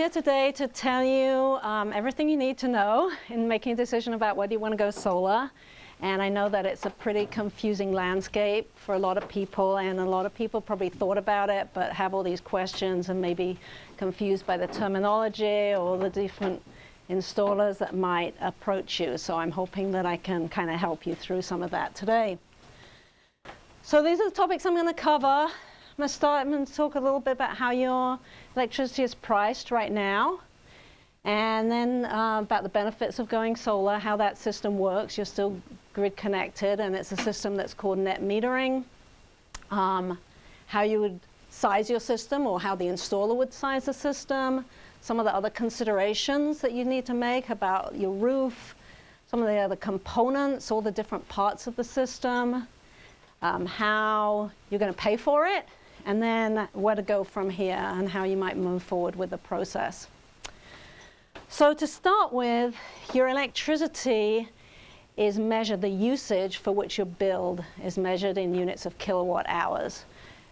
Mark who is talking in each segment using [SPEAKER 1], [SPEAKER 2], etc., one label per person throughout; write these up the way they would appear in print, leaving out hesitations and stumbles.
[SPEAKER 1] Here today to tell you everything you need to know in making a decision about whether you want to go solar. And I know that it's a pretty confusing landscape for a lot of people, and a lot of people probably thought about it but have all these questions and may be confused by the terminology or the different installers that might approach you. So I'm hoping that I can kind of help you through some of that today. So these are the topics I'm going to cover. I'm going to talk a little bit about how your electricity is priced right now, and then about the benefits of going solar, how that system works. You're still grid connected, and it's a system that's called net metering. How you would size your system, or how the installer would size the system. Some of the other considerations that you need to make about your roof, some of the other components, all the different parts of the system, how you're going to pay for it, and then where to go from here and how you might move forward with the process. So to start with, your electricity is measured, the usage for which you're billed is measured in units of kilowatt hours.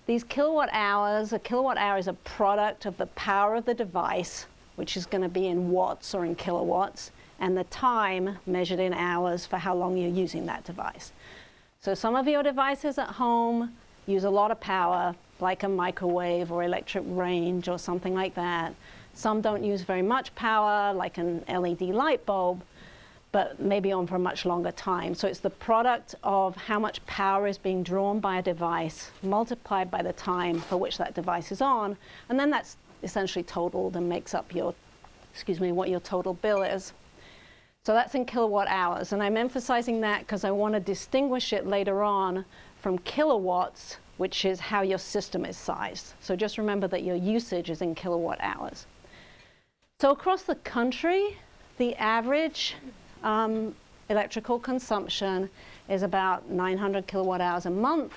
[SPEAKER 1] These kilowatt hours, a kilowatt hour is a product of the power of the device, which is going to be in watts or in kilowatts, and the time measured in hours for how long you're using that device. So some of your devices at home use a lot of power, like a microwave or electric range or something like that. Some don't use very much power, like an LED light bulb, but maybe on for a much longer time. So it's the product of how much power is being drawn by a device multiplied by the time for which that device is on, and then that's essentially totaled and makes up your, what your total bill is. So that's in kilowatt hours, and I'm emphasizing that because I want to distinguish it later on from kilowatts, which is how your system is sized. So just remember that your usage is in kilowatt hours. So across the country, the average electrical consumption is about 900 kilowatt hours a month.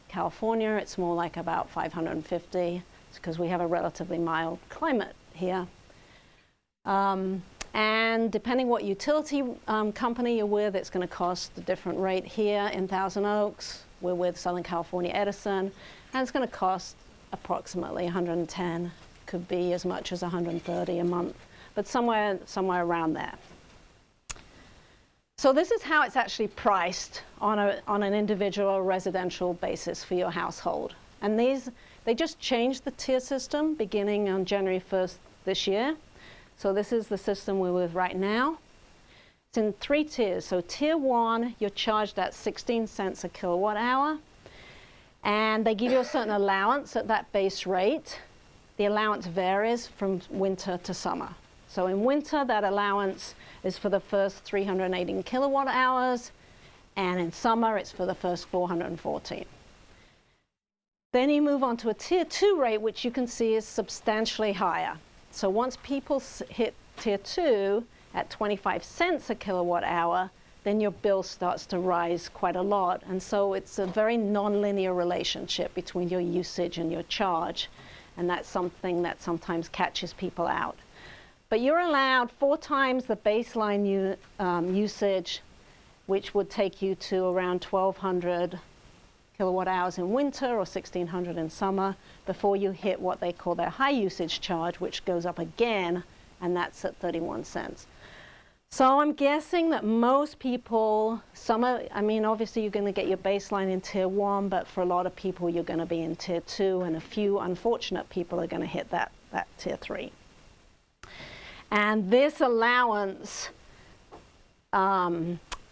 [SPEAKER 1] California, it's more like about 550. It's because we have a relatively mild climate here. And depending what utility company you're with, it's going to cost a different rate here. In Thousand Oaks, we're with Southern California Edison, and it's going to cost approximately 110, could be as much as 130 a month, but somewhere around there. So this is how it's actually priced on an individual residential basis for your household. And they just changed the tier system beginning on January 1st this year. So this is the system we're with right now. It's in 3 tiers. So tier 1, you're charged at 16 cents a kilowatt hour. And they give you a certain allowance at that base rate. The allowance varies from winter to summer. So in winter, that allowance is for the first 318 kilowatt hours. And in summer, it's for the first 414. Then you move on to a tier 2 rate, which you can see is substantially higher. So once people hit tier 2 at 25 cents a kilowatt hour, then your bill starts to rise quite a lot. And so it's a very nonlinear relationship between your usage and your charge. And that's something that sometimes catches people out. But you're allowed 4 times the baseline usage, which would take you to around 1,200 kilowatt hours in winter or 1,600 in summer, before you hit what they call their high usage charge, which goes up again, and that's at 31 cents. So I'm guessing that most people, obviously you're going to get your baseline in tier 1, but for a lot of people you're going to be in tier 2, and a few unfortunate people are going to hit that tier 3. And this allowance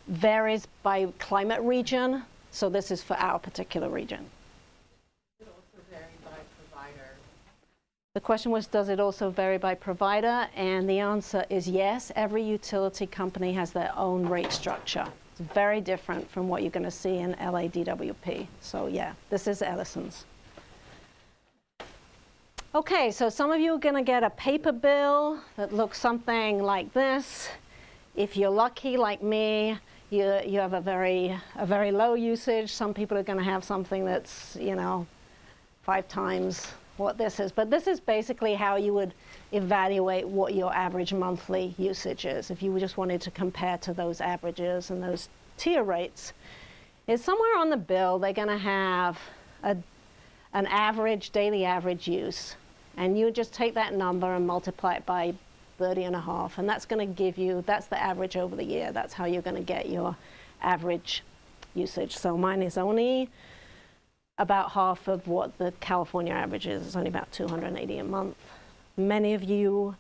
[SPEAKER 1] varies by climate region. So this is for our particular region.
[SPEAKER 2] Does it also vary by provider?
[SPEAKER 1] The question was, does it also vary by provider? And the answer is yes. Every utility company has their own rate structure. It's very different from what you're going to see in LADWP. So yeah, this is Edison's. Okay, so some of you are going to get a paper bill that looks something like this. If you're lucky, like me, you have a very low usage. Some people are going to have something that's 5 times what this is. But this is basically how you would evaluate what your average monthly usage is. If you just wanted to compare to those averages and those tier rates, is somewhere on the bill they're going to have an average daily average use. And you just take that number and multiply it by 30.5, and that's going to give you, that's the average over the year. That's how you're going to get your average usage. So mine is only about half of what the California average is. It's only about $280 a month. Many of you,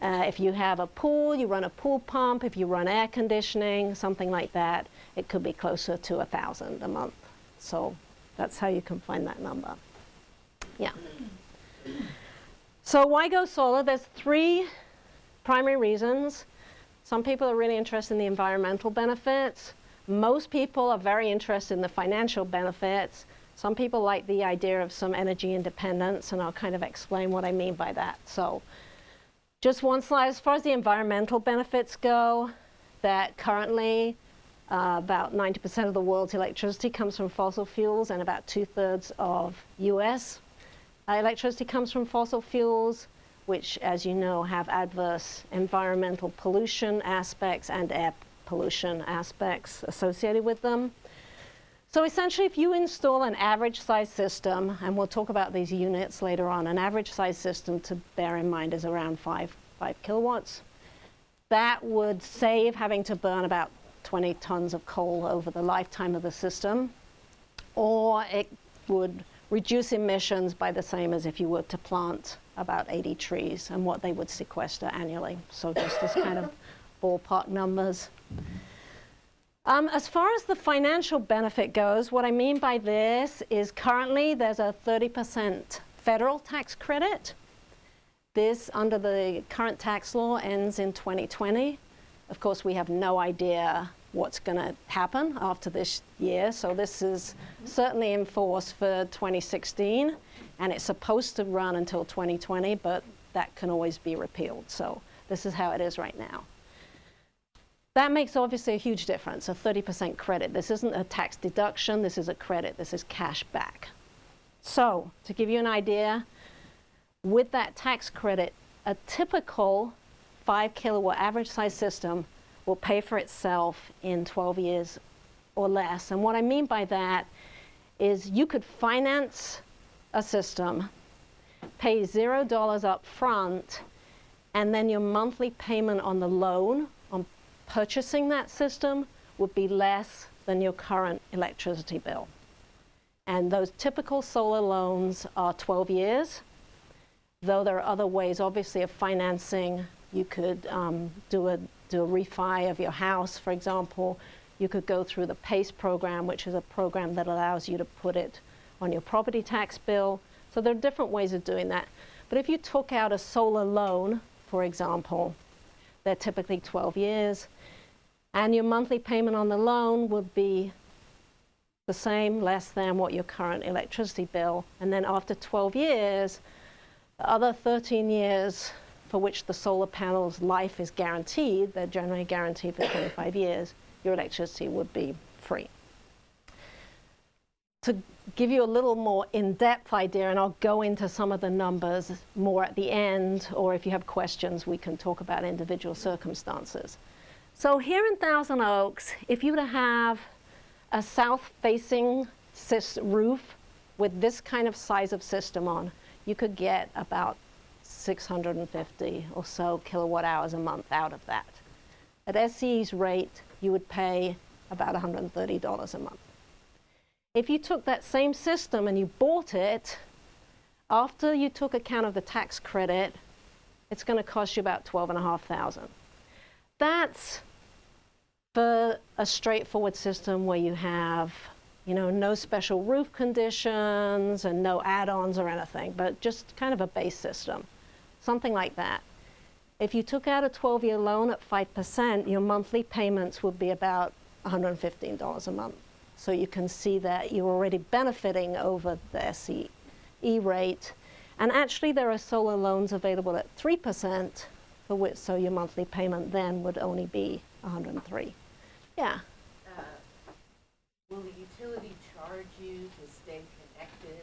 [SPEAKER 1] if you have a pool, you run a pool pump. If you run air conditioning, something like that, it could be closer to $1,000 a month. So that's how you can find that number. Yeah. So why go solar? There's 3 primary reasons. Some people are really interested in the environmental benefits. Most people are very interested in the financial benefits. Some people like the idea of some energy independence, and I'll kind of explain what I mean by that. So just one slide. As far as the environmental benefits go, that currently about 90% of the world's electricity comes from fossil fuels, and about 2/3 of US electricity comes from fossil fuels, which, as you know, have adverse environmental pollution aspects and air pollution aspects associated with them. So essentially, if you install an average size system, and we'll talk about these units later on, an average size system to bear in mind is around 5 kilowatts. That would save having to burn about 20 tons of coal over the lifetime of the system, or it would reduce emissions by the same as if you were to plant about 80 trees and what they would sequester annually. So just as kind of ballpark numbers. As far as the financial benefit goes, what I mean by this is currently there's a 30% federal tax credit. This, under the current tax law, ends in 2020. Of course, we have no idea what's going to happen after this year, so this is certainly in force for 2016, and it's supposed to run until 2020, but that can always be repealed. So this is how it is right now. That makes obviously a huge difference, a 30% credit. This isn't a tax deduction, this is a credit, this is cash back. So, to give you an idea, with that tax credit, a typical 5 kilowatt average size system will pay for itself in 12 years or less. And what I mean by that is you could finance a system, pay $0 up front, and then your monthly payment on the loan on purchasing that system would be less than your current electricity bill. And those typical solar loans are 12 years, though there are other ways, obviously, of financing. You could do a refi of your house, for example. You could go through the PACE program, which is a program that allows you to put it on your property tax bill. So there are different ways of doing that. But if you took out a solar loan, for example, they're typically 12 years, and your monthly payment on the loan would be the same, less than what your current electricity bill. And then after 12 years, the other 13 years for which the solar panel's life is guaranteed, they're generally guaranteed for 25 years, your electricity would be free. To give you a little more in-depth idea, and I'll go into some of the numbers more at the end, or if you have questions, we can talk about individual circumstances. So here in Thousand Oaks, if you were to have a south-facing roof with this kind of size of system on, you could get about 650 or so kilowatt hours a month out of that. At SCE's rate, you would pay about $130 a month. If you took that same system and you bought it, after you took account of the tax credit, it's going to cost you about $12,500. That's for a straightforward system where you have, you know, no special roof conditions and no add-ons or anything, but just kind of a base system, something like that. If you took out a 12-year loan at 5%, your monthly payments would be about $115 a month. So you can see that you're already benefiting over the SCE rate. And actually, there are solar loans available at 3%, for which, so your monthly payment then would only be $103. Yeah.
[SPEAKER 2] Will the utility charge you to stay connected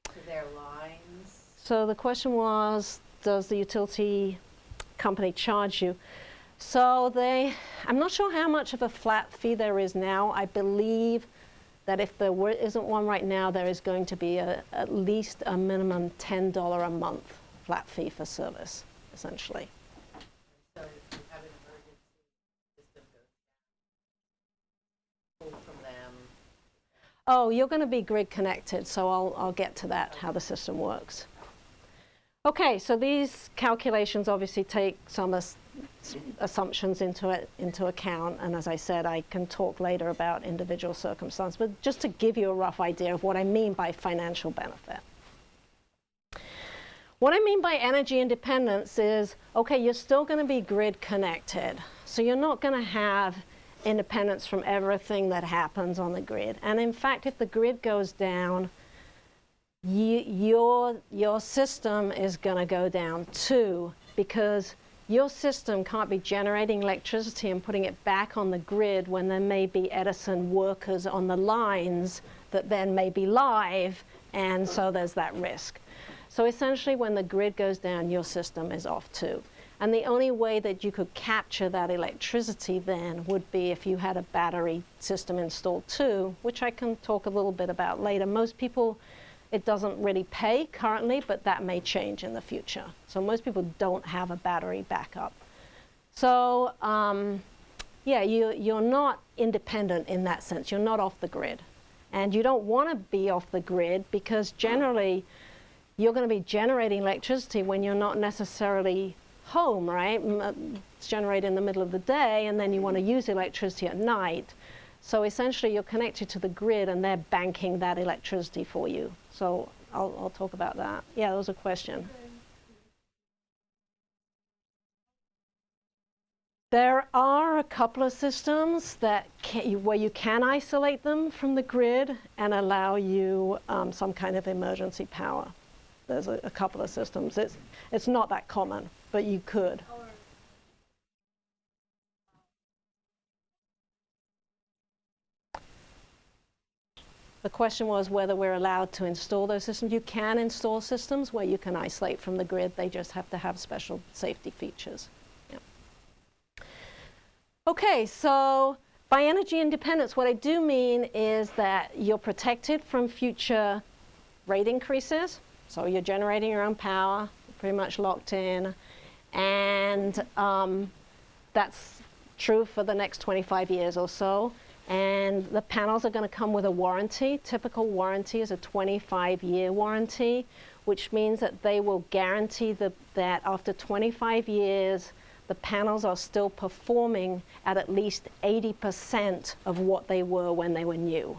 [SPEAKER 2] to their lines?
[SPEAKER 1] So the question was, does the utility company charge you? So I'm not sure how much of a flat fee there is now. I believe that if there isn't one right now, there is going to be at least a minimum $10 a month flat fee for service, essentially.
[SPEAKER 2] So if you have an emergency, system goes down, pull from them.
[SPEAKER 1] Oh, you're going to be grid connected, so I'll get to that, how the system works. Okay, so these calculations obviously take some assumptions into account, and as I said, I can talk later about individual circumstances, but just to give you a rough idea of what I mean by financial benefit. What I mean by energy independence is, okay, you're still going to be grid connected, so you're not going to have independence from everything that happens on the grid. And in fact, if the grid goes down, your system is going to go down too, because your system can't be generating electricity and putting it back on the grid when there may be Edison workers on the lines that then may be live, and so there's that risk. So essentially, when the grid goes down, your system is off too. And the only way that you could capture that electricity then would be if you had a battery system installed too, which I can talk a little bit about later. Most people, it doesn't really pay currently, but that may change in the future. So most people don't have a battery backup. So yeah, you're not independent in that sense. You're not off the grid. And you don't want to be off the grid because generally you're going to be generating electricity when you're not necessarily home, right? It's generated in the middle of the day, and then you want to use electricity at night. So essentially, you're connected to the grid, and they're banking that electricity for you. So I'll talk about that. Yeah, that was a question. There are a couple of systems that where you can isolate them from the grid and allow you some kind of emergency power. There's a couple of systems. It's not that common, but you could. The question was whether we're allowed to install those systems. You can install systems where you can isolate from the grid. They just have to have special safety features. Yeah. Okay, so by energy independence, what I do mean is that you're protected from future rate increases. So you're generating your own power, pretty much locked in, and that's true for the next 25 years or so. And the panels are going to come with a warranty. Typical warranty is a 25-year warranty, which means that they will guarantee that after 25 years, the panels are still performing at least 80% of what they were when they were new.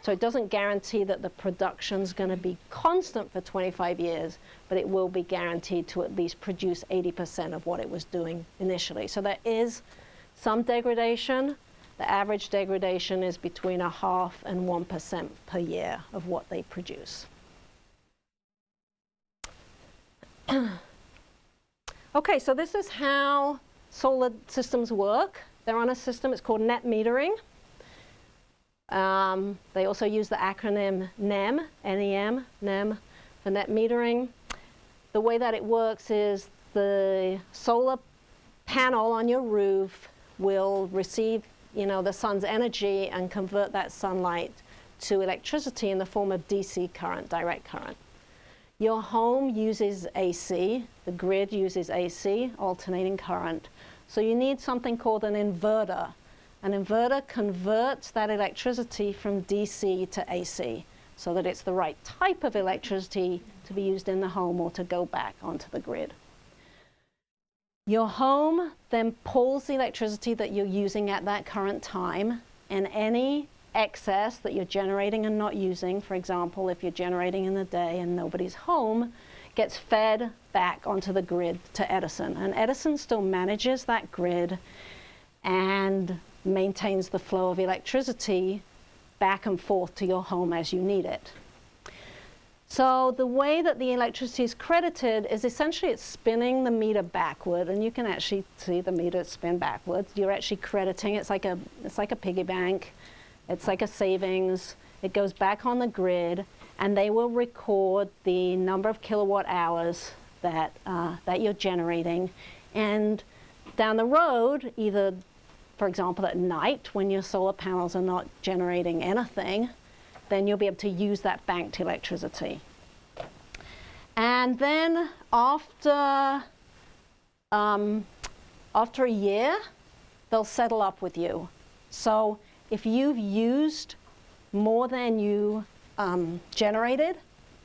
[SPEAKER 1] So it doesn't guarantee that the production's going to be constant for 25 years, but it will be guaranteed to at least produce 80% of what it was doing initially. So there is some degradation. The average degradation is between 0.5% and 1% per year of what they produce. Okay, so this is how solar systems work. They're on a system, it's called net metering. They also use the acronym NEM, N-E-M, NEM, for net metering. The way that it works is the solar panel on your roof will receive, the sun's energy and convert that sunlight to electricity in the form of DC current, direct current. Your home uses AC, the grid uses AC, alternating current. So you need something called an inverter. An inverter converts that electricity from DC to AC so that it's the right type of electricity to be used in the home or to go back onto the grid. Your home then pulls the electricity that you're using at that current time, and any excess that you're generating and not using, for example, if you're generating in the day and nobody's home, gets fed back onto the grid to Edison. And Edison still manages that grid and maintains the flow of electricity back and forth to your home as you need it. So the way that the electricity is credited is essentially it's spinning the meter backward, and you can actually see the meter spin backwards. You're actually crediting. It's like a piggy bank. It's like a savings. It goes back on the grid, and they will record the number of kilowatt hours that you're generating. And down the road, either, for example, at night when your solar panels are not generating anything, then you'll be able to use that banked electricity. And then after a year, they'll settle up with you. So if you've used more than you generated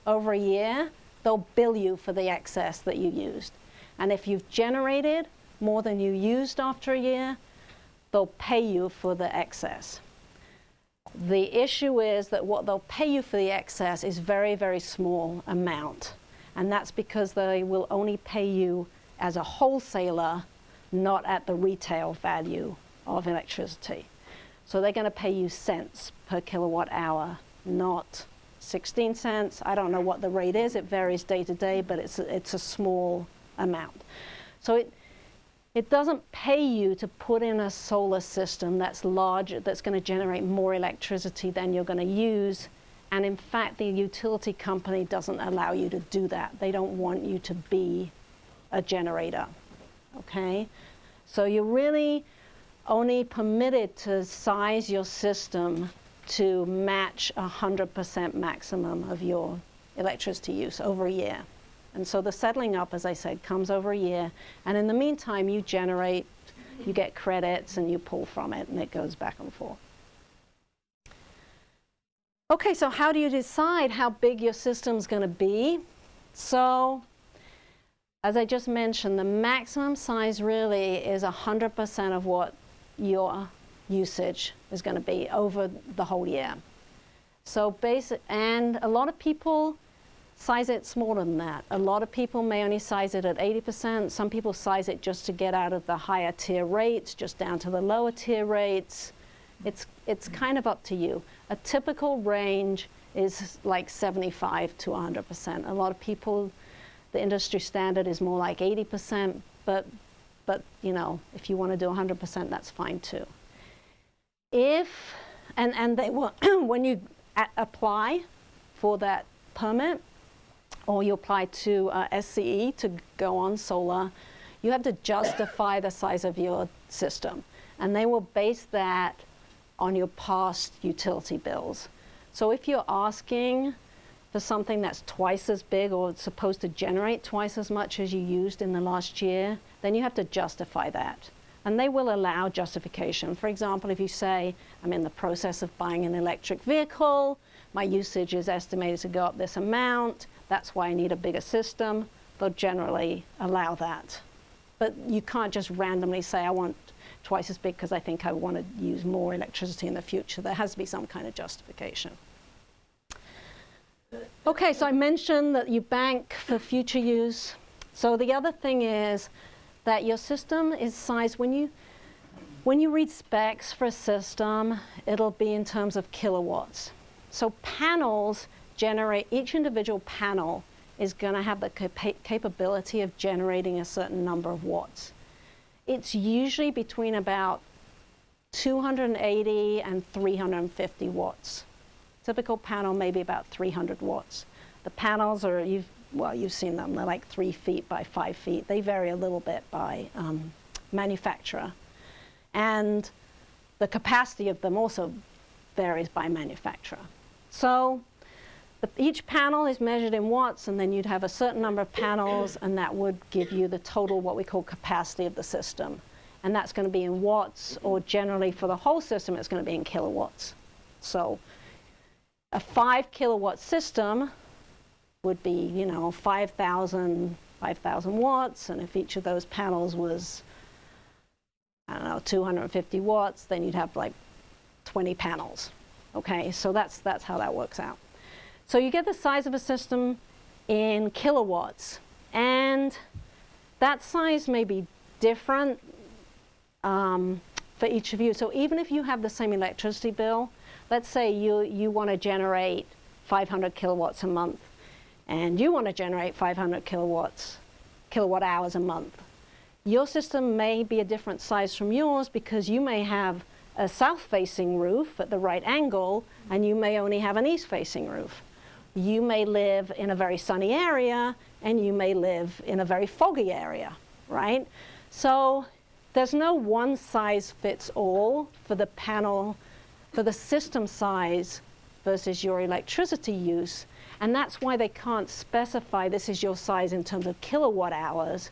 [SPEAKER 1] over a year, they'll bill you for the excess that you used. And if you've generated more than you used after a year, they'll pay you for the excess. The issue is that what they'll pay you for the excess is very, very small amount. And that's because they will only pay you as a wholesaler, not at the retail value of electricity. So they're going to pay you cents per kilowatt hour, not 16 cents. I don't know what the rate is. It varies day to day, but it's a small amount. So it doesn't pay you to put in a solar system that's larger, that's going to generate more electricity than you're going to use. And in fact, the utility company doesn't allow you to do that. They don't want you to be a generator, okay? So you're really only permitted to size your system to match 100% maximum of your electricity use over a year. And so the settling up, as I said, comes over a year. And in the meantime, you generate, you get credits, and you pull from it, and it goes back and forth. Okay, so how do you decide how big your system's going to be? So, as I just mentioned, the maximum size really is 100% of what your usage is going to be over the whole year. So and a lot of people size it smaller than that. A lot of people may only size it at 80%. Some people size it just to get out of the higher tier rates, just down to the lower tier rates. It's kind of up to you. A typical range is like 75 to 100%. A lot of people, the industry standard is more like 80%, but you know, if you want to do 100%, that's fine too. And they will, when you apply for that permit, or you apply to SCE to go on solar, you have to justify the size of your system. And they will base that on your past utility bills. So if you're asking for something that's twice as big or it's supposed to generate twice as much as you used in the last year, then you have to justify that. And they will allow justification. For example, if you say, I'm in the process of buying an electric vehicle, my usage is estimated to go up this amount, that's why I need a bigger system, they'll generally allow that. But you can't just randomly say, I want twice as big because I think I want to use more electricity in the future. There has to be some kind of justification. Okay, so I mentioned that you bank for future use. So the other thing is that your system is sized, when you read specs for a system, it'll be in terms of kilowatts. So panels generate, each individual panel is going to have the capability of generating a certain number of watts. It's usually between about 280 and 350 watts. Typical panel may be about 300 watts. The panels are, you've seen them, they're like 3 feet by 5 feet. They vary a little bit by manufacturer. And the capacity of them also varies by manufacturer. So each panel is measured in watts, and then you'd have a certain number of panels, and that would give you the total, what we call capacity of the system. And that's going to be in watts, or generally for the whole system, it's going to be in kilowatts. So a 5 kilowatt system would be, you know, 5,000 watts, and if each of those panels was, I don't know, 250 watts, then you'd have like 20 panels. Okay, so that's how that works out. So you get the size of a system in kilowatts, and that size may be different for each of you. So even if you have the same electricity bill, let's say you want to generate 500 kilowatts a month, and you want to generate 500 kilowatt hours a month. Your system may be a different size from yours because you may have a south-facing roof at the right angle, and you may only have an east-facing roof. You may live in a very sunny area, and you may live in a very foggy area, right? So there's no one size fits all for the panel, for the system size versus your electricity use. And that's why they can't specify this is your size in terms of kilowatt hours.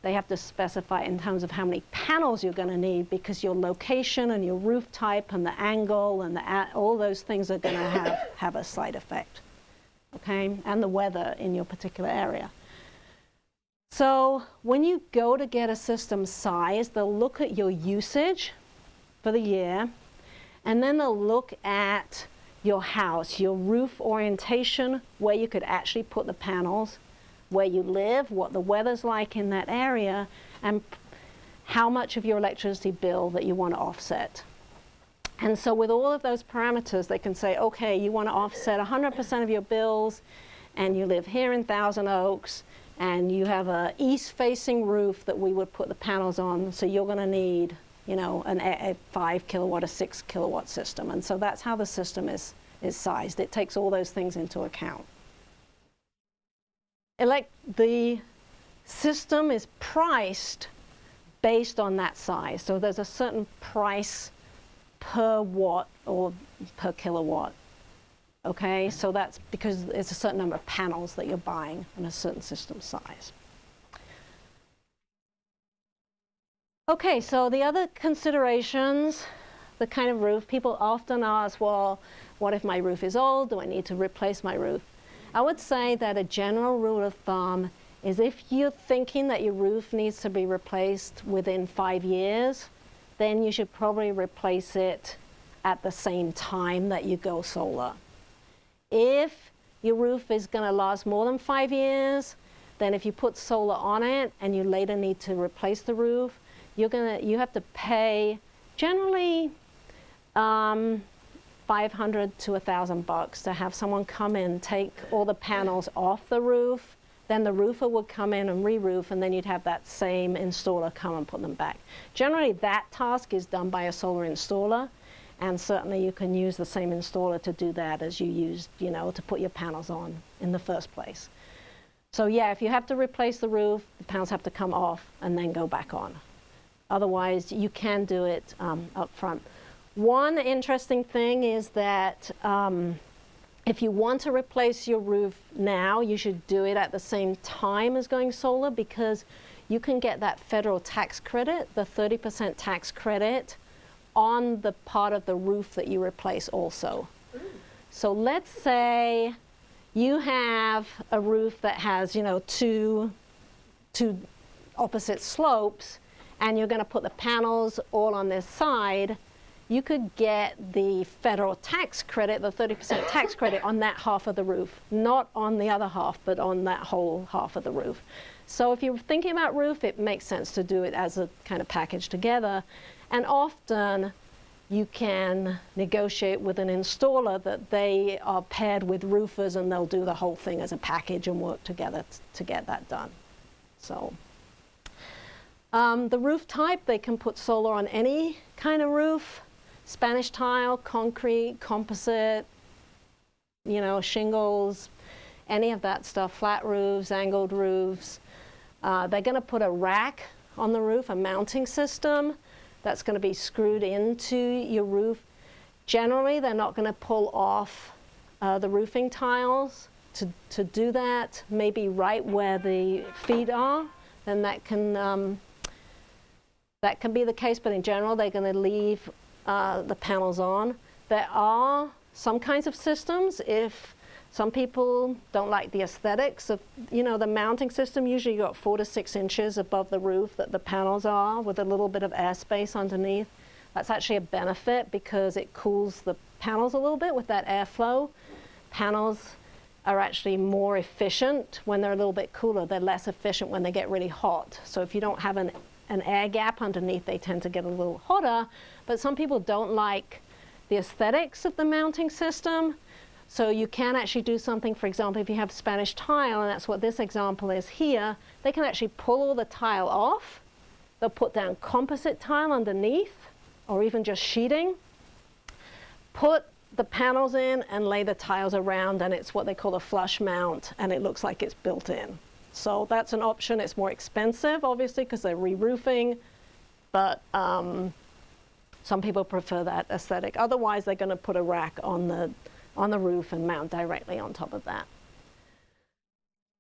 [SPEAKER 1] They have to specify in terms of how many panels you're going to need, because your location and your roof type and the angle and all those things are going to have a side effect, okay? And the weather in your particular area. So when you go to get a system size, they'll look at your usage for the year, and then they'll look at your house, your roof orientation, where you could actually put the panels, where you live, what the weather's like in that area, and how much of your electricity bill that you want to offset. And so with all of those parameters, they can say, okay, you want to offset 100% of your bills, and you live here in Thousand Oaks, and you have an east-facing roof that we would put the panels on, so you're going to need, you know, a 5 kilowatt, a 6 kilowatt system. And so that's how the system is sized. It takes all those things into account. The system is priced based on that size. So there's a certain price per watt or per kilowatt. Okay, so that's because it's a certain number of panels that you're buying in a certain system size. Okay, so the other considerations, the kind of roof, people often ask, well, what if my roof is old? Do I need to replace my roof? I would say that a general rule of thumb is if you're thinking that your roof needs to be replaced within 5 years, then you should probably replace it at the same time that you go solar. If your roof is going to last more than 5 years, then if you put solar on it and you later need to replace the roof, you have to pay generally $500 to $1,000 to have someone come in, take all the panels off the roof. Then the roofer would come in and re-roof, and then you'd have that same installer come and put them back. Generally, that task is done by a solar installer, and certainly you can use the same installer to do that as you used, you know, to put your panels on in the first place. So yeah, if you have to replace the roof, the panels have to come off and then go back on. Otherwise, you can do it up front. One interesting thing is that if you want to replace your roof now, you should do it at the same time as going solar, because you can get that federal tax credit, the 30% tax credit, on the part of the roof that you replace also. So let's say you have a roof that has, you know, two opposite slopes, and you're going to put the panels all on this side. You could get the federal tax credit, the 30% tax credit, on that half of the roof, not on the other half, but on that whole half of the roof. So if you're thinking about roof, it makes sense to do it as a kind of package together. And often you can negotiate with an installer that they are paired with roofers, and they'll do the whole thing as a package and work together to get that done. So the roof type, they can put solar on any kind of roof. Spanish tile, concrete, composite, you know, shingles, any of that stuff, flat roofs, angled roofs. They're going to put a rack on the roof, a mounting system that's going to be screwed into your roof. Generally, they're not going to pull off the roofing tiles. To do that, maybe right where the feet are, then that can be the case, but in general, they're going to leave the panels on. There are some kinds of systems, if some people don't like the aesthetics of, you know, the mounting system, usually you got 4 to 6 inches above the roof that the panels are, with a little bit of airspace underneath. That's actually a benefit because it cools the panels a little bit with that airflow. Panels are actually more efficient when they're a little bit cooler. They're less efficient when they get really hot. So if you don't have an air gap underneath, they tend to get a little hotter. But some people don't like the aesthetics of the mounting system. So you can actually do something, for example, if you have Spanish tile, and that's what this example is here, they can actually pull all the tile off. They'll put down composite tile underneath, or even just sheeting, put the panels in and lay the tiles around, and it's what they call a flush mount, and it looks like it's built in. So that's an option. It's more expensive, obviously, because they're re-roofing, but some people prefer that aesthetic. Otherwise, they're going to put a rack on the roof and mount directly on top of that.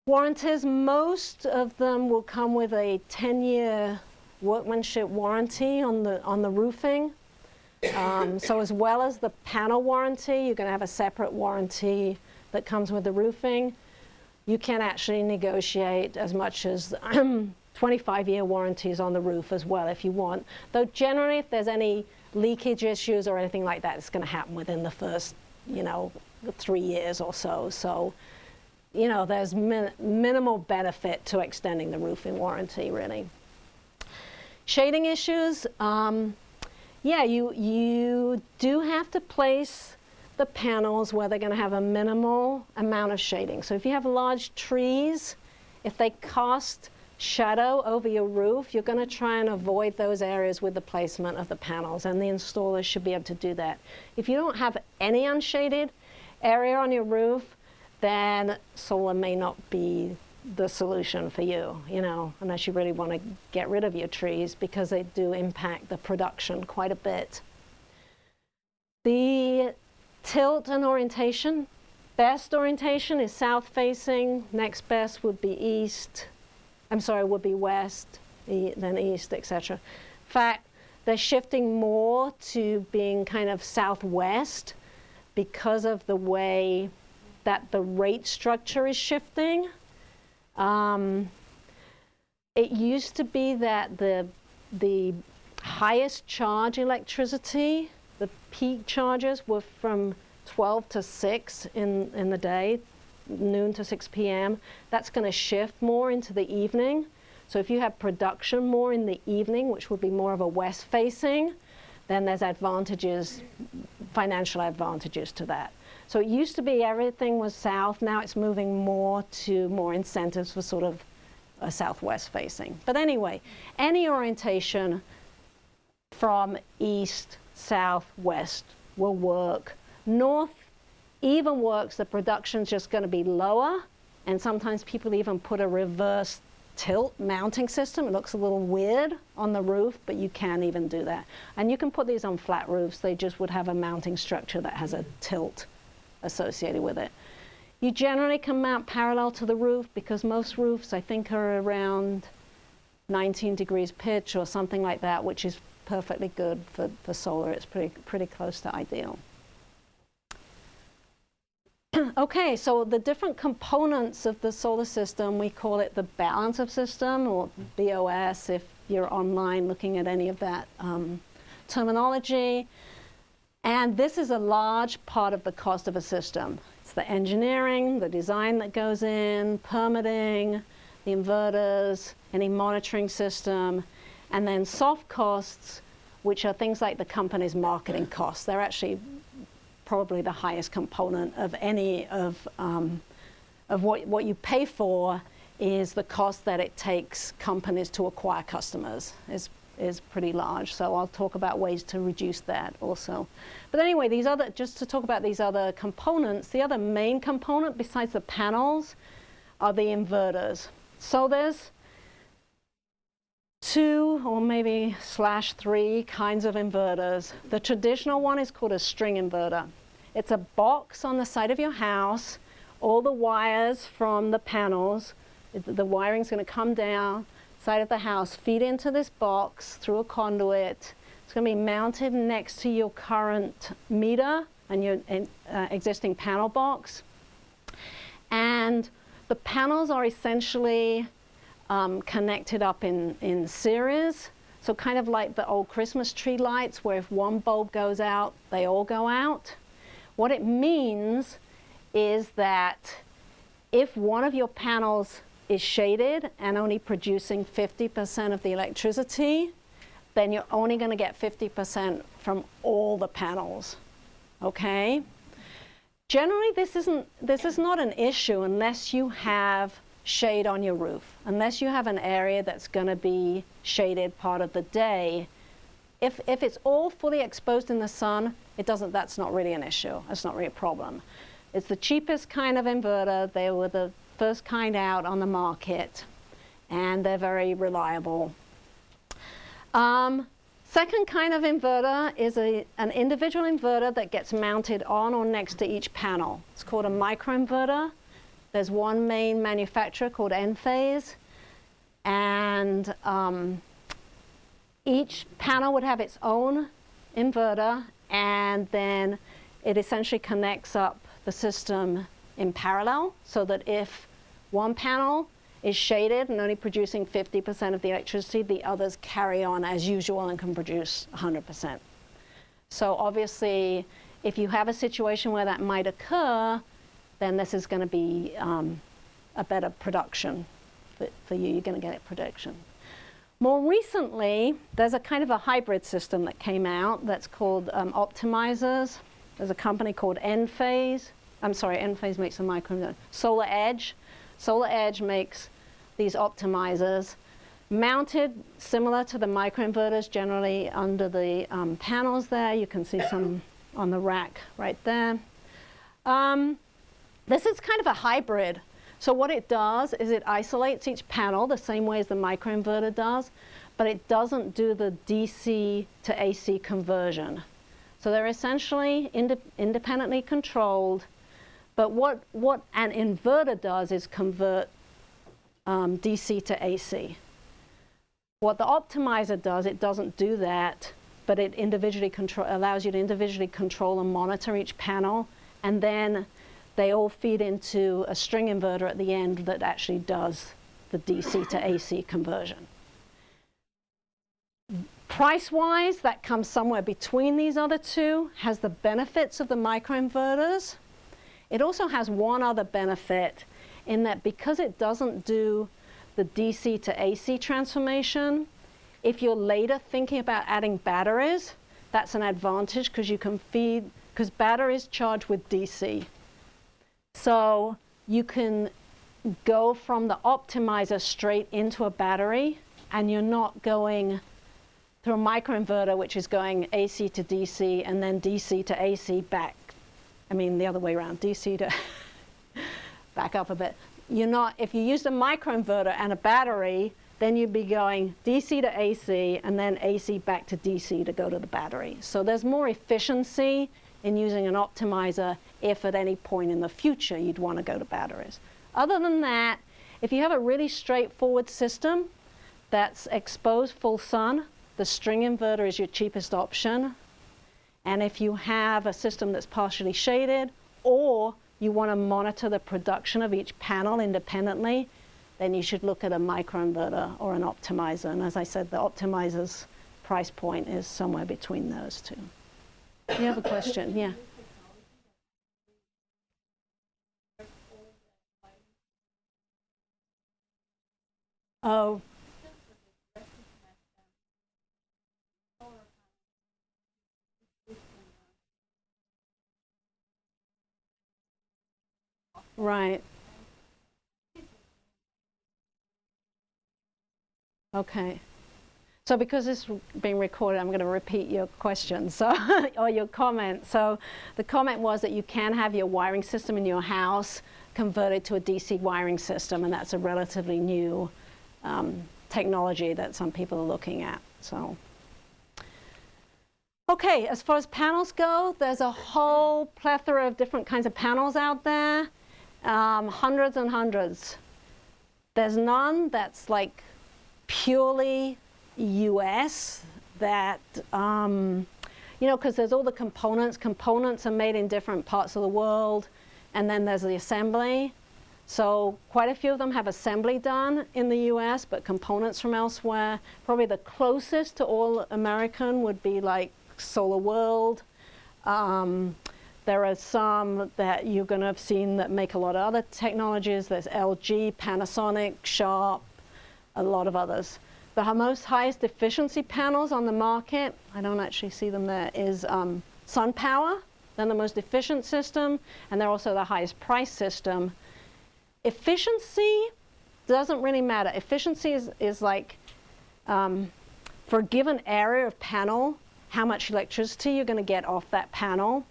[SPEAKER 1] Warranties, most of them will come with a 10-year workmanship warranty on the roofing. So as well as the panel warranty, you're going to have a separate warranty that comes with the roofing. You can actually negotiate as much as 25-year warranties on the roof as well if you want. Though generally, if there's any leakage issues or anything like that, it's going to happen within the first, 3 years or so. So, there's minimal benefit to extending the roofing warranty, really. Shading issues, yeah, you do have to place the panels where they're going to have a minimal amount of shading. So if you have large trees, if they cast shadow over your roof, you're going to try and avoid those areas with the placement of the panels, and the installer should be able to do that. If you don't have any unshaded area on your roof, then solar may not be the solution for you, unless you really want to get rid of your trees, because they do impact the production quite a bit. The tilt and orientation, best orientation is south facing, next best would be would be west, then east, etc. In fact, they're shifting more to being kind of southwest because of the way that the rate structure is shifting. It used to be that the highest charge electricity, the peak charges, were from 12 to 6 in the day, noon to 6 p.m. That's going to shift more into the evening. So if you have production more in the evening, which would be more of a west facing, then there's advantages, financial advantages to that. So it used to be everything was south. Now it's moving more to more incentives for sort of a southwest facing. But anyway, any orientation from east, south, west will work. North even works. The production's just going to be lower, and sometimes people even put a reverse tilt mounting system. It looks a little weird on the roof, but you can even do that. And you can put these on flat roofs. They just would have a mounting structure that has a tilt associated with it. You generally can mount parallel to the roof, because most roofs, I think, are around 19 degrees pitch or something like that, which is perfectly good for solar. It's pretty close to ideal. Okay, so the different components of the solar system, we call it the balance of system, or BOS, if you're online looking at any of that terminology. And this is a large part of the cost of a system. It's the engineering, the design that goes in, permitting, the inverters, any monitoring system, and then soft costs, which are things like the company's marketing costs. They're actually probably the highest component of any of what you pay for. Is the cost that it takes companies to acquire customers is pretty large. So I'll talk about ways to reduce that also. But anyway, just to talk about these other components, the other main component besides the panels are the inverters. So there's 2 or maybe /3 kinds of inverters. The traditional one is called a string inverter. It's a box on the side of your house. All the wires from the panels, the wiring's going to come down side of the house, feed into this box through a conduit. It's going to be mounted next to your current meter and your existing panel box. And the panels are essentially connected up in series. So kind of like the old Christmas tree lights, where if one bulb goes out, they all go out. What it means is that if one of your panels is shaded and only producing 50% of the electricity, then you're only going to get 50% from all the panels, okay? Generally, this is not an issue unless you have shade on your roof, unless you have an area that's going to be shaded part of the day. If it's all fully exposed in the sun, that's not really an issue. That's not really a problem. It's the cheapest kind of inverter. They were the first kind out on the market, and they're very reliable. Second kind of inverter is an individual inverter that gets mounted on or next to each panel. It's called a microinverter. There's one main manufacturer called Enphase, and each panel would have its own inverter, and then it essentially connects up the system in parallel, so that if one panel is shaded and only producing 50% of the electricity, the others carry on as usual and can produce 100%. So obviously, if you have a situation where that might occur, then this is going to be a better production for you. You're going to get it production. More recently, there's a kind of a hybrid system that came out that's called optimizers. There's a company called Enphase. I'm sorry, Enphase makes a microinverter. Solar Edge. Solar Edge makes these optimizers mounted similar to the microinverters, generally under the panels there. You can see some on the rack right there. This is kind of a hybrid. So what it does is it isolates each panel the same way as the microinverter does, but it doesn't do the DC to AC conversion. So they're essentially independently controlled, but what an inverter does is convert DC to AC. What the optimizer does, it doesn't do that, but it allows you to individually control and monitor each panel, and then they all feed into a string inverter at the end that actually does the DC to AC conversion. Price-wise, that comes somewhere between these other two, has the benefits of the microinverters. It also has one other benefit in that because it doesn't do the DC to AC transformation, if you're later thinking about adding batteries, that's an advantage because you can feed, because batteries charge with DC. So you can go from the optimizer straight into a battery, and you're not going through a microinverter, which is going AC to DC and then DC to AC back. I mean, the other way around, DC to back up a bit. You're not, if you used a microinverter and a battery, then you'd be going DC to AC and then AC back to DC to go to the battery. So there's more efficiency in using an optimizer if at any point in the future you'd want to go to batteries. Other than that, if you have a really straightforward system that's exposed full sun, the string inverter is your cheapest option. And if you have a system that's partially shaded, or you want to monitor the production of each panel independently, then you should look at a microinverter or an optimizer. And as I said, the optimizer's price point is somewhere between those two. You have a question? Yeah. Oh. Right. Okay. So because this is being recorded, I'm going to repeat your question, so or your comment. So the comment was that you can have your wiring system in your house converted to a DC wiring system, and that's a relatively new technology that some people are looking at. So, okay, as far as panels go, there's a whole plethora of different kinds of panels out there, hundreds and hundreds. There's none that's like purely US that, you know, because there's all the components. Components are made in different parts of the world, and then there's the assembly. So quite a few of them have assembly done in the US, but components from elsewhere. Probably the closest to all American would be like Solar World. There are some that you're going to have seen that make a lot of other technologies. There's LG, Panasonic, Sharp, a lot of others. The most highest efficiency panels on the market, I don't actually see them there, is SunPower. They're the most efficient system, and they're also the highest price system. Efficiency doesn't really matter. Efficiency is like, for a given area of panel, how much electricity you're going to get off that panel.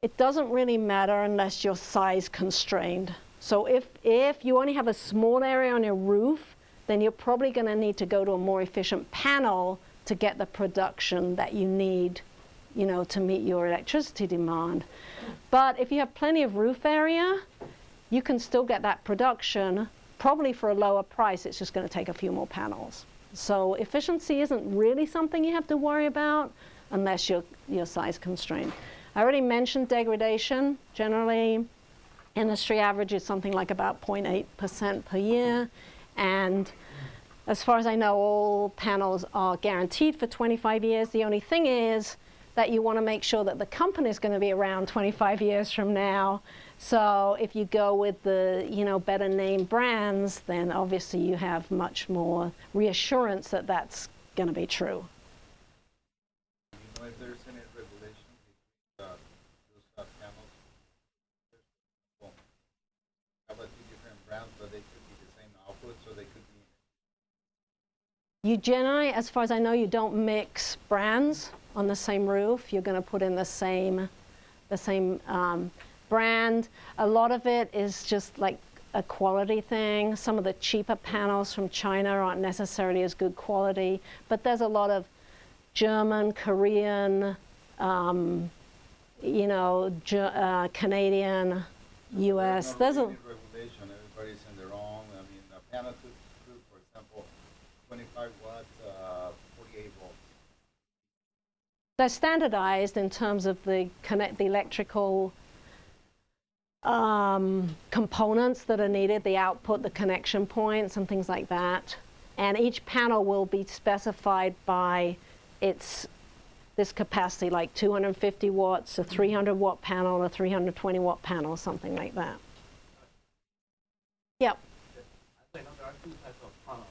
[SPEAKER 1] It doesn't really matter unless you're size constrained. So if you only have a small area on your roof, then you're probably going to need to go to a more efficient panel to get the production that you need, you know, to meet your electricity demand. But if you have plenty of roof area, you can still get that production, probably for a lower price. It's just going to take a few more panels. So efficiency isn't really something you have to worry about unless you're size constrained. I already mentioned degradation. Generally, industry average is something like about 0.8% per year. And as far as I know, all panels are guaranteed for 25 years. The only thing is that you want to make sure that the company is going to be around 25 years from now. So if you go with the better name brands, then obviously you have much more reassurance that that's going to be true.
[SPEAKER 3] You know if there's any regulation between those panels? Well, have a few different brands, but they could be the same output, so they could be.
[SPEAKER 1] You generally, as far as I know, you don't mix brands on the same roof. You're going to put in the same brand. A lot of it is just like a quality thing. Some of the cheaper panels from China aren't necessarily as good quality, but there's a lot of German, Korean, Canadian, US.
[SPEAKER 3] There's no really regulation. Everybody's in their own. I mean, a panel could, for example, 25 watts, 48 volts.
[SPEAKER 1] They're standardized in terms of the electrical components that are needed, the output, the connection points, and things like that. And each panel will be specified by this capacity, like 250 watts, a 300 watt panel, a 320 watt panel, something like that. Yep.
[SPEAKER 4] There are two types of panels.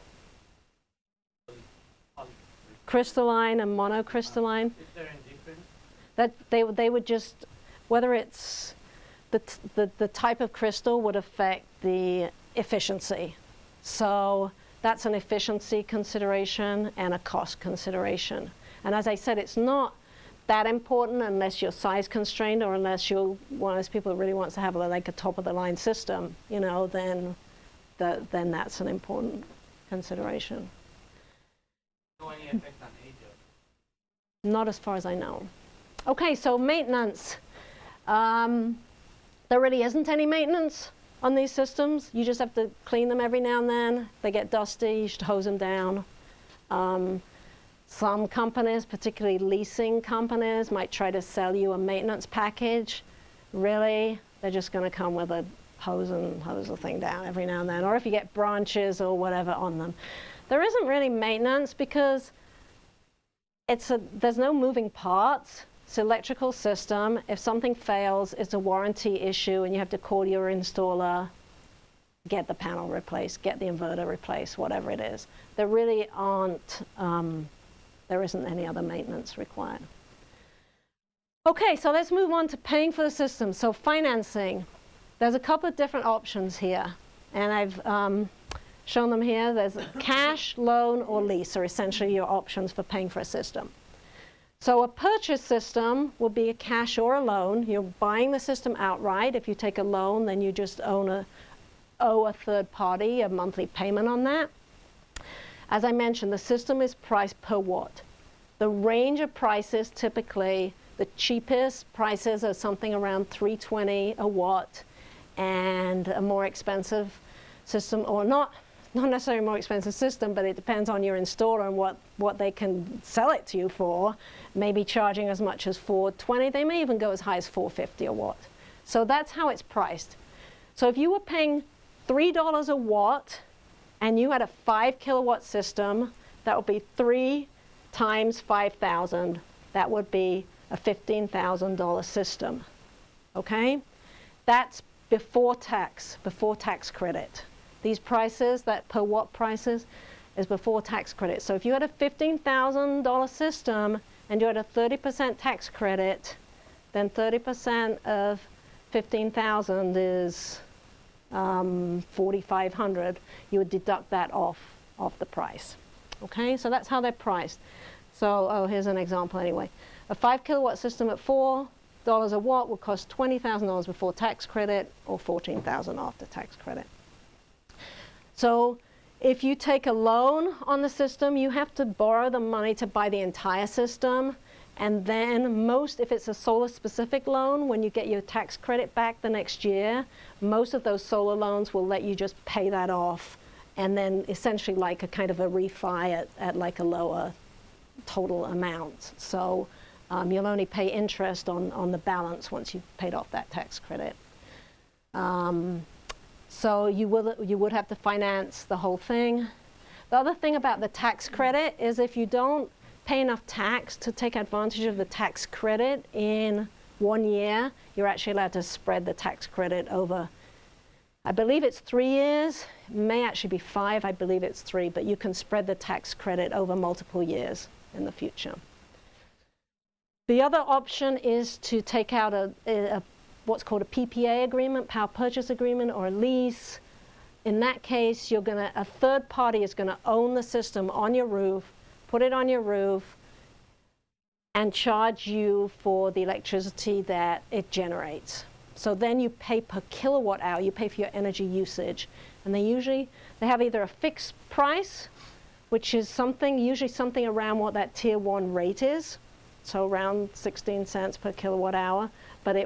[SPEAKER 1] Crystalline and monocrystalline.
[SPEAKER 4] Is there any difference?
[SPEAKER 1] That they would just, whether it's the type of crystal would affect the efficiency. So that's an efficiency consideration and a cost consideration. And as I said, it's not that important unless you're size constrained or unless you're one of those people who really wants to have like a top of the line system, then that's an important consideration.
[SPEAKER 4] No any effect on age?
[SPEAKER 1] Not as far as I know. Okay, so maintenance. There really isn't any maintenance on these systems. You just have to clean them every now and then. If they get dusty, you should hose them down. Some companies, particularly leasing companies, might try to sell you a maintenance package. Really, they're just going to come with a hose the thing down every now and then. Or if you get branches or whatever on them. There isn't really maintenance because there's no moving parts. It's an electrical system. If something fails, it's a warranty issue and you have to call your installer, get the panel replaced, get the inverter replaced, whatever it is. There really there isn't any other maintenance required. Okay, so let's move on to paying for the system. So financing. There's a couple of different options here. And I've shown them here. There's cash, loan, or lease are essentially your options for paying for a system. So a purchase system will be a cash or a loan. You're buying the system outright. If you take a loan, then you just owe a third party a monthly payment on that. As I mentioned, the system is priced per watt. The range of prices, typically, the cheapest prices are something around $3.20 a watt, and a more expensive system, or not necessarily a more expensive system, but it depends on your installer and what they can sell it to you for, maybe charging as much as $4.20. They may even go as high as $4.50 a watt. So that's how it's priced. So if you were paying $3 a watt and you had a 5 kilowatt system, that would be 3 times 5,000. That would be a $15,000 system. Okay? That's before tax credit. These prices, that per watt prices, is before tax credit. So if you had a $15,000 system and you had a 30% tax credit, then 30% of 15,000 is $4,500. You would deduct that off the price. Okay, so that's how they're priced. So, here's an example anyway. A 5 kilowatt system at $4 a watt would cost $20,000 before tax credit, or $14,000 after tax credit. So if you take a loan on the system, you have to borrow the money to buy the entire system. And then if it's a solar specific loan, when you get your tax credit back the next year, most of those solar loans will let you just pay that off, and then essentially like a kind of a refi at like a lower total amount. So you'll only pay interest on the balance once you've paid off that tax credit. So you would have to finance the whole thing. The other thing about the tax credit is if you don't pay enough tax to take advantage of the tax credit in 1 year, you're actually allowed to spread the tax credit over, I believe it's 3 years. It may actually be 5, I believe it's 3, but you can spread the tax credit over multiple years in the future. The other option is to take out what's called a PPA agreement, power purchase agreement, or a lease. In that case, a third party is going to own the system on your roof, put it on your roof, and charge you for the electricity that it generates. So then you pay per kilowatt hour, you pay for your energy usage. And they have either a fixed price, which is usually something around what that tier 1 rate is, so around 16 cents per kilowatt hour, but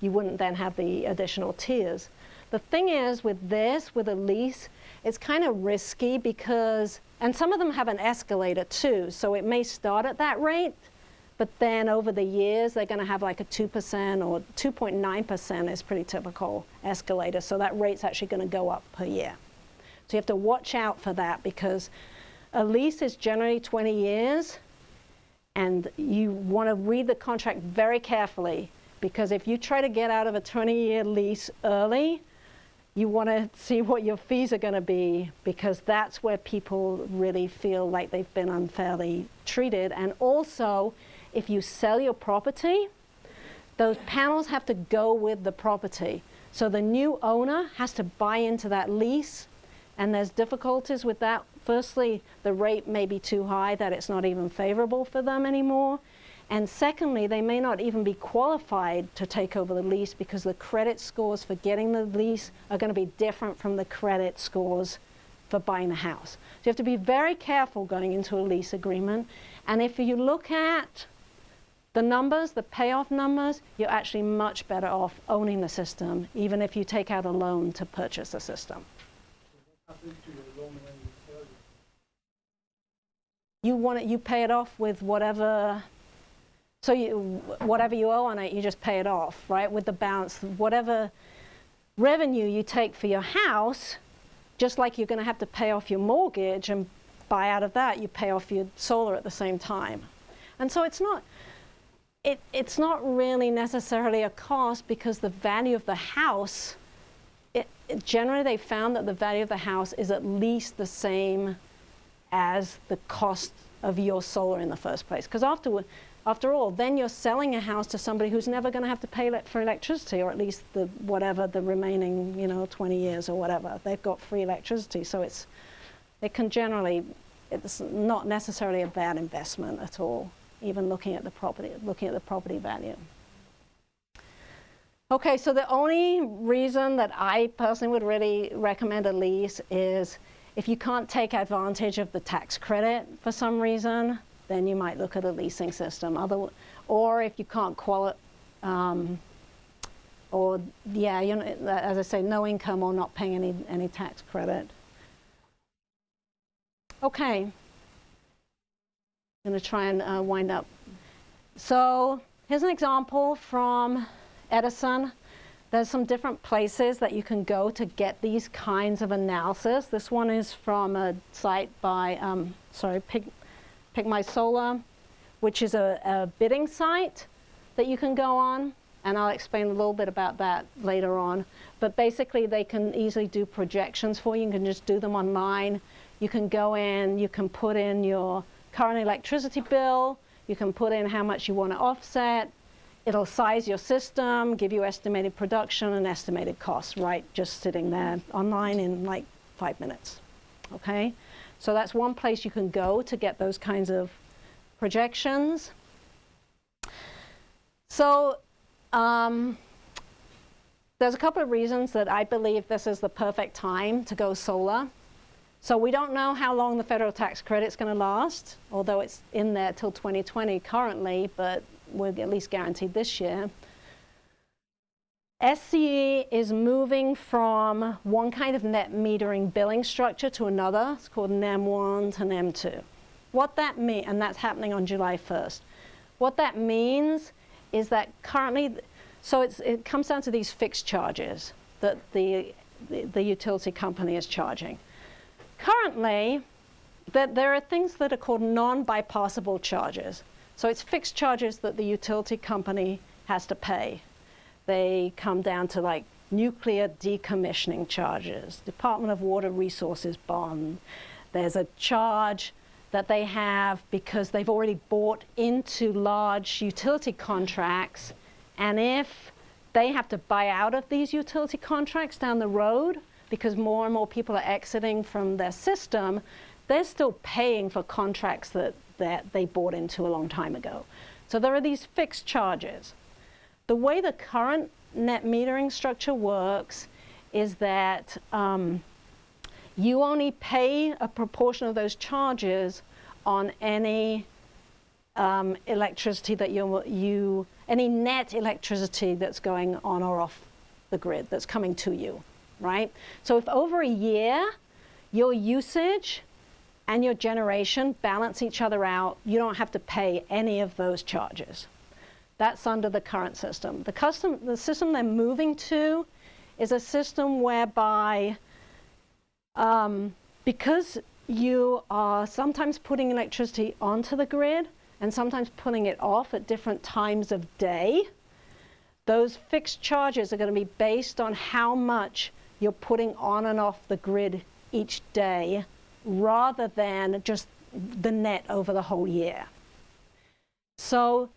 [SPEAKER 1] you wouldn't then have the additional tiers. The thing is with a lease, it's kind of risky because, and some of them have an escalator too, so it may start at that rate, but then over the years they're going to have like a 2% or 2.9% is pretty typical escalator, so that rate's actually going to go up per year. So you have to watch out for that because a lease is generally 20 years, and you want to read the contract very carefully, because if you try to get out of a 20-year lease early, you want to see what your fees are going to be, because that's where people really feel like they've been unfairly treated. And also, if you sell your property, those panels have to go with the property. So the new owner has to buy into that lease, and there's difficulties with that. Firstly, the rate may be too high that it's not even favorable for them anymore. And secondly, they may not even be qualified to take over the lease because the credit scores for getting the lease are going to be different from the credit scores for buying the house. So you have to be very careful going into a lease agreement. And if you look at the numbers, the payoff numbers, you're actually much better off owning the system, even if you take out a loan to purchase the system.
[SPEAKER 5] What happens to your loan when you sell it?
[SPEAKER 1] You pay it off with whatever. So whatever you owe on it, you just pay it off, right? With the balance, whatever revenue you take for your house, just like you're going to have to pay off your mortgage and buy out of that, you pay off your solar at the same time. And so it's not really necessarily a cost, because the value of the house, generally they found that the value of the house is at least the same as the cost of your solar in the first place. Because after all, then you're selling a house to somebody who's never going to have to pay for electricity, or at least the remaining 20 years or whatever. They've got free electricity, so it's not necessarily a bad investment at all, even looking at the property value. Okay, so the only reason that I personally would really recommend a lease is if you can't take advantage of the tax credit for some reason, then you might look at a leasing system. Or if you can't as I say, no income or not paying any tax credit. Okay, I'm going to try and wind up. So here's an example from Edison. There's some different places that you can go to get these kinds of analysis. This one is from a site by, Pick My Solar, which is a bidding site that you can go on, and I'll explain a little bit about that later on. But basically, they can easily do projections for you. You can just do them online. You can go in, you can put in your current electricity bill, you can put in how much you want to offset. It'll size your system, give you estimated production and estimated costs, right, just sitting there online in like 5 minutes, okay? So that's one place you can go to get those kinds of projections. So there's a couple of reasons that I believe this is the perfect time to go solar. So we don't know how long the federal tax credit's going to last, although it's in there till 2020 currently, but we're at least guaranteed this year. SCE is moving from one kind of net metering billing structure to another. It's called NEM 1 to NEM 2. What that means, and that's happening on July 1st. What that means is that currently, so it comes down to these fixed charges that the utility company is charging. Currently, there are things that are called non-bypassable charges. So it's fixed charges that the utility company has to pay. They come down to like nuclear decommissioning charges, Department of Water Resources bond. There's a charge that they have because they've already bought into large utility contracts, and if they have to buy out of these utility contracts down the road because more and more people are exiting from their system, they're still paying for contracts that they bought into a long time ago. So there are these fixed charges. The way the current net metering structure works is that you only pay a proportion of those charges on any electricity that any net electricity that's going on or off the grid that's coming to you, right? So if over a year your usage and your generation balance each other out, you don't have to pay any of those charges. That's under the current system. The system they're moving to is a system whereby, because you are sometimes putting electricity onto the grid and sometimes pulling it off at different times of day, those fixed charges are going to be based on how much you're putting on and off the grid each day, rather than just the net over the whole year. So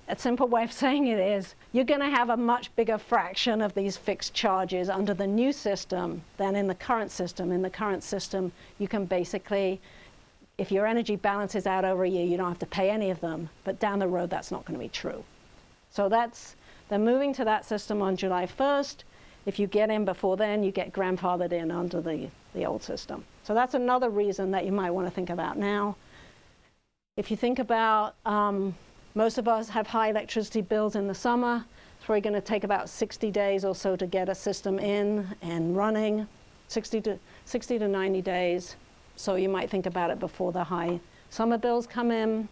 [SPEAKER 1] a simple way of saying it is you're going to have a much bigger fraction of these fixed charges under the new system than in the current system. In the current system, you can basically, if your energy balances out over a year, you don't have to pay any of them. But down the road, that's not going to be true. So they're moving to that system on July 1st. If you get in before then, you get grandfathered in under the old system. So that's another reason that you might want to think about now. If you think about, most of us have high electricity bills in the summer. It's probably going to take about 60 days or so to get a system in and running, 60 to 90 days. So you might think about it before the high summer bills come in.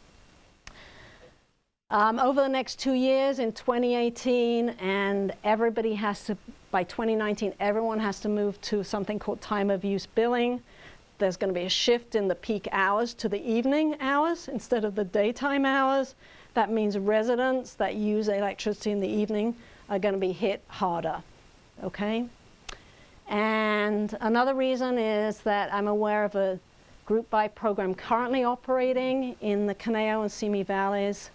[SPEAKER 1] Over the next 2 years, in 2018, and everybody has to, by 2019, everyone has to move to something called time of use billing. There's going to be a shift in the peak hours to the evening hours instead of the daytime hours. That means residents that use electricity in the evening are going to be hit harder, okay? And another reason is that I'm aware of a group buy program currently operating in the Conejo and Simi valleys.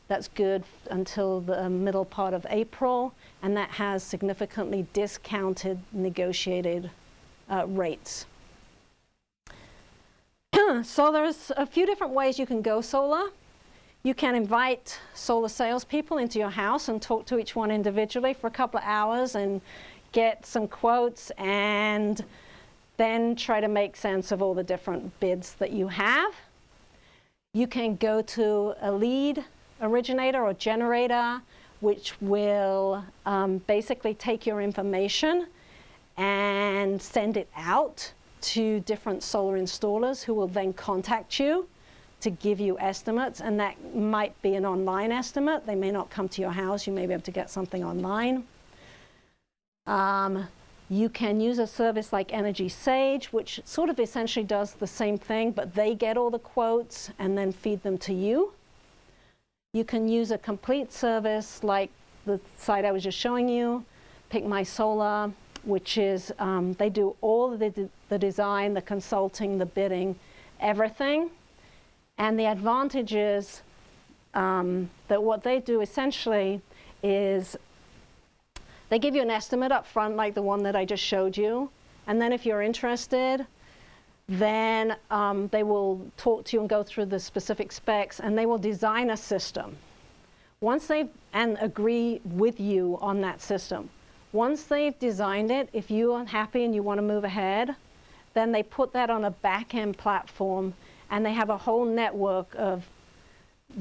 [SPEAKER 1] That's good until the middle part of April, and that has significantly discounted negotiated rates. So there's a few different ways you can go solar. You can invite solar salespeople into your house and talk to each one individually for a couple of hours and get some quotes, and then try to make sense of all the different bids that you have. You can go to a lead originator or generator, which will basically take your information and send it out to different solar installers who will then contact you to give you estimates, and that might be an online estimate. They may not come to your house. You may be able to get something online. You can use a service like Energy Sage, which sort of essentially does the same thing, but they get all the quotes and then feed them to you. You can use a complete service like the site I was just showing you, Pick My Solar, which is, they do all the design, the consulting, the bidding, everything. And the advantage is that what they do essentially is they give you an estimate up front, like the one that I just showed you. And then if you're interested, then they will talk to you and go through the specific specs, and they will design a system. And agree with you on that system. Once they've designed it, if you are happy and you want to move ahead, then they put that on a back-end platform, and they have a whole network of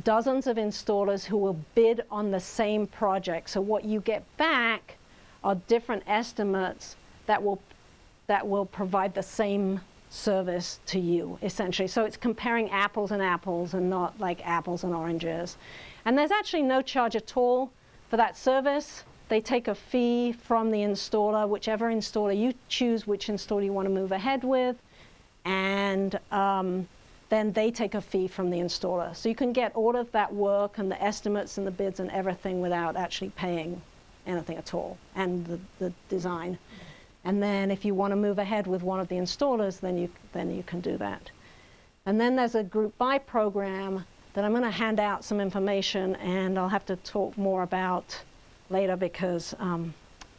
[SPEAKER 1] dozens of installers who will bid on the same project. So what you get back are different estimates that will provide the same service to you, essentially. So it's comparing apples and apples and not like apples and oranges. And there's actually no charge at all for that service. They take a fee from the installer, whichever installer you choose, which installer you want to move ahead with, and then they take a fee from the installer. So you can get all of that work and the estimates and the bids and everything without actually paying anything at all, and the design. And then if you want to move ahead with one of the installers, then you can do that. And then there's a group buy program that I'm going to hand out some information, and I'll have to talk more about later because I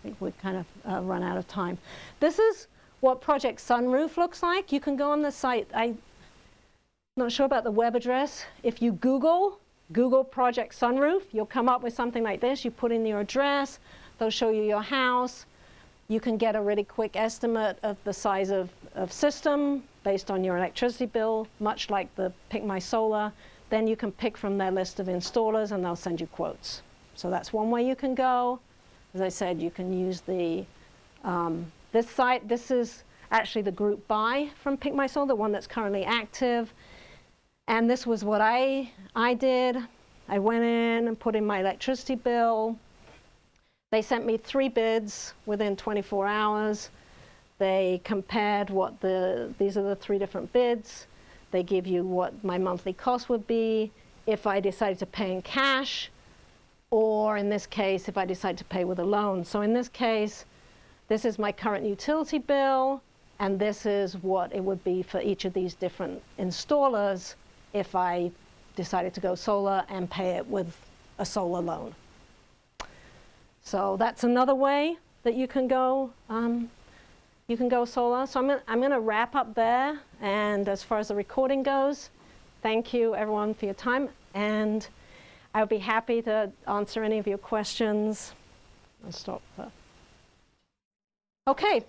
[SPEAKER 1] think we've kind of run out of time. This is what Project Sunroof looks like. You can go on the site. I'm not sure about the web address. If you Google Project Sunroof, you'll come up with something like this. You put in your address. They'll show you your house. You can get a really quick estimate of the size of system based on your electricity bill, much like the Pick My Solar. Then you can pick from their list of installers, and they'll send you quotes. So that's one way you can go. As I said, you can use the this site. This is actually the group buy from Pick My Solar, the one that's currently active. And this was what I did. I went in and put in my electricity bill. They sent me 3 bids within 24 hours. They compared these are the 3 different bids. They give you what my monthly cost would be if I decided to pay in cash, or in this case, if I decide to pay with a loan. So in this case, this is my current utility bill, and this is what it would be for each of these different installers if I decided to go solar and pay it with a solar loan. So that's another way that you can go. You can go solar. So I'm going to wrap up there. And as far as the recording goes, thank you everyone for your time, and I'll be happy to answer any of your questions. I'll stop there. Okay.